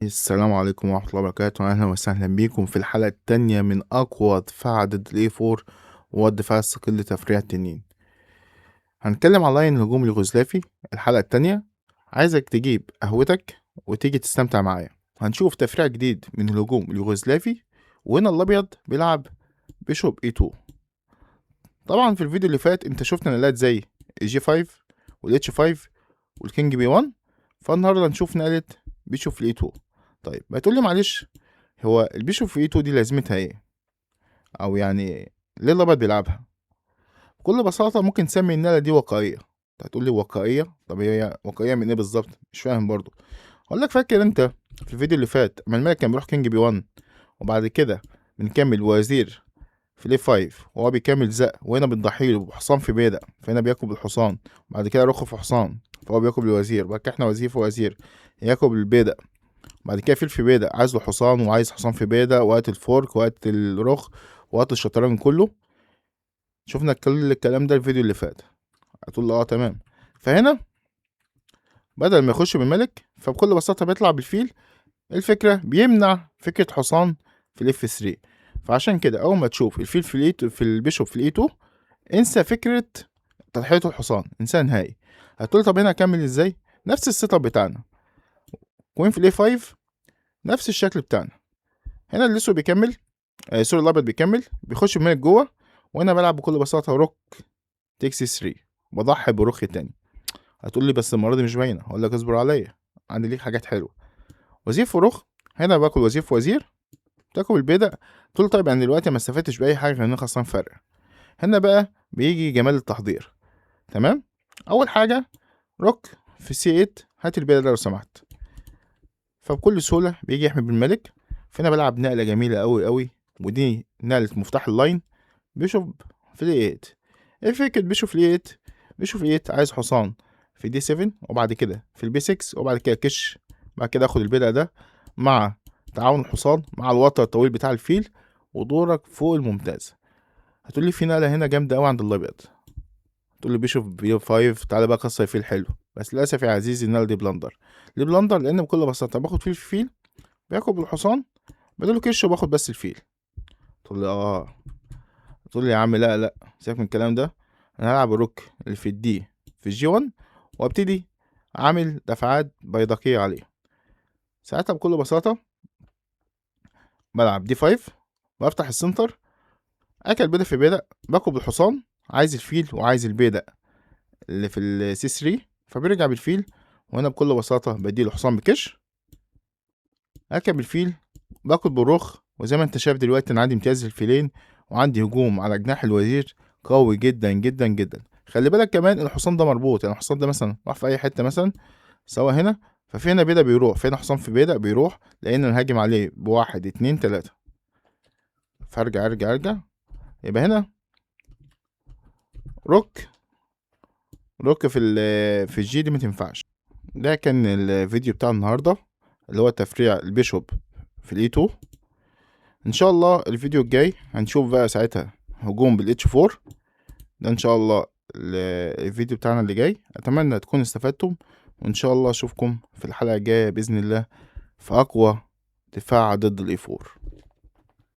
السلام عليكم ورحمة الله وبركاته، أهلا وسهلا بيكم في الحلقة التانية من أقوى دفاع ضد ال A4 وهو الدفاع الثقيل لتفريع التنين. هنتكلم عن لاين هجوم اليوغوسلافي. الحلقة التانية عايزك تجيب قهوتك وتيجي تستمتع معايا. هنشوف تفريع جديد من الهجوم اليوغوسلافي، وهنا الأبيض بيلعب بيشوب E2. طبعا في الفيديو اللي فات انت شفت نقلات زي الG5 والH5 والكينج B1، فالنهارده هنشوف نقلة بيشوب في E2. طيب هتقولي معلش، هو البيشوب في E2 دي لازمتها ايه؟ او يعني ليه الابيض بيلعبها؟ بكل بساطة ممكن تسمي النقلة دي وقائية. هتقولي وقائية؟ طب هي وقائية من ايه بالظبط؟ مش فاهم برضو. اقول لك، فاكر انت في الفيديو اللي فات اما الملك كان بيروح كينج B1 وبعد كده بنكمل وزير في ليه 5 وهو بيكمل زق، وهنا بنضحيله بحصان في بيدق، فهنا بياكل الحصان، بعد كده رخ في حصان فهو بياكل الوزير، بعد كده احنا وزير في وزير ياكل البيدق، بعد كده فيل في بيدق عايز له حصان وعايز حصان في بيدق، وقت الفورك وقت الرخ وقت الشطرنج كله. شفنا كل الكلام ده الفيديو اللي فات. هتقول له اه تمام. فهنا بدل ما يخش بالملك فبكل بساطة بيطلع بالفيل. الفكرة بيمنع فكرة حصان في الاف 3. فعشان كده اول ما تشوف الفيل في الايت في البيشوب في الاي 2 انسى فكرة تضحية الحصان، انسى نهائي. هتقول طب هنا اكمل ازاي؟ نفس السيت اب بتاعنا، كوين في الاي 5 نفس الشكل بتاعنا. هنا الاسود بيكمل، سوري الابيض بيكمل بيخش بملك جوه، وانا بلعب بكل بساطه روك تكسي 3، بضحي بروخ تاني. هتقول لي بس المره دي مش باينه. هقول لك اصبر عليا، عندي ليك حاجات حلوه. وزير في روخ، هنا باكل وزير في وزير، تاكل البيضة. تقول طيب انا دلوقتي ما استفدتش باي حاجه غير ان انا خسران فرق. هنا بقى بيجي جمال التحضير. تمام. اول حاجه روك في سي 8، هات البيضة ده لو سمحت. فبكل سهوله بيجي يحمي بالملك. فانا بلعب نقله جميله قوي قوي، ودي نقله مفتاح اللاين. بيشوب في دي 8. ايه فكرة بيشوب في دي 8؟ بيشوب في دي 8 عايز حصان في دي 7، وبعد كده في البي 6، وبعد كده كش. بعد كده اخد البدأ ده مع تعاون الحصان مع الوتر الطويل بتاع الفيل، ودورك فوق الممتاز. هتقولي في نقلة هنا جامدة أوي عند الأبيض. تقولي بيشوب بي 5، تعالى بقى كسر فيل حلو. بس للأسف يا عزيزي النقلة دي بلندر. ليه بلندر؟ لأن بكل بساطة باخد فيل في فيل، باخد بالحصان بدله كش وباخد بس الفيل. تقولي اه. تقول لي يا عم لا لا، سيبك من الكلام ده. انا هلعب الروك اللي في الدي في الجي 1، وابتدي اعمل دفعات بيدقية عليه. ساعتها بكل بساطة بلعب دي 5 وافتح السنتر، اكل بيضة في بيضة، باكل بالحصان عايز الفيل وعايز البيضة اللي في السي 3، فبيرجع بالفيل. وانا بكل بساطة بديله حصان بكش، اكل بالفيل، باكل بالرخ. وزي ما انت شايف دلوقتي انا عندي امتياز الفيلين، وعندي هجوم على جناح الوزير قوي جدا جدا جدا. خلي بالك كمان الحصان ده مربوط، يعني الحصان ده مثلا راح في اي حته مثلا سواء هنا، ففي هنا بيدا بيروح، في هنا حصان في بيدا بيروح، لان انا هاجم عليه بواحد اتنين تلاته. فارجع ارجع يبقى هنا روك. روك في الجي دي ما تنفعش. ده كان الفيديو بتاع النهارده اللي هو تفريع البيشوب في الاي 2. ان شاء الله الفيديو الجاي هنشوف بقى ساعتها هجوم بالاتش 4. ده ان شاء الله الفيديو بتاعنا اللي جاي. اتمنى تكونوا استفدتم، وان شاء الله اشوفكم في الحلقة الجاية باذن الله في اقوى دفاع ضد الاي 4.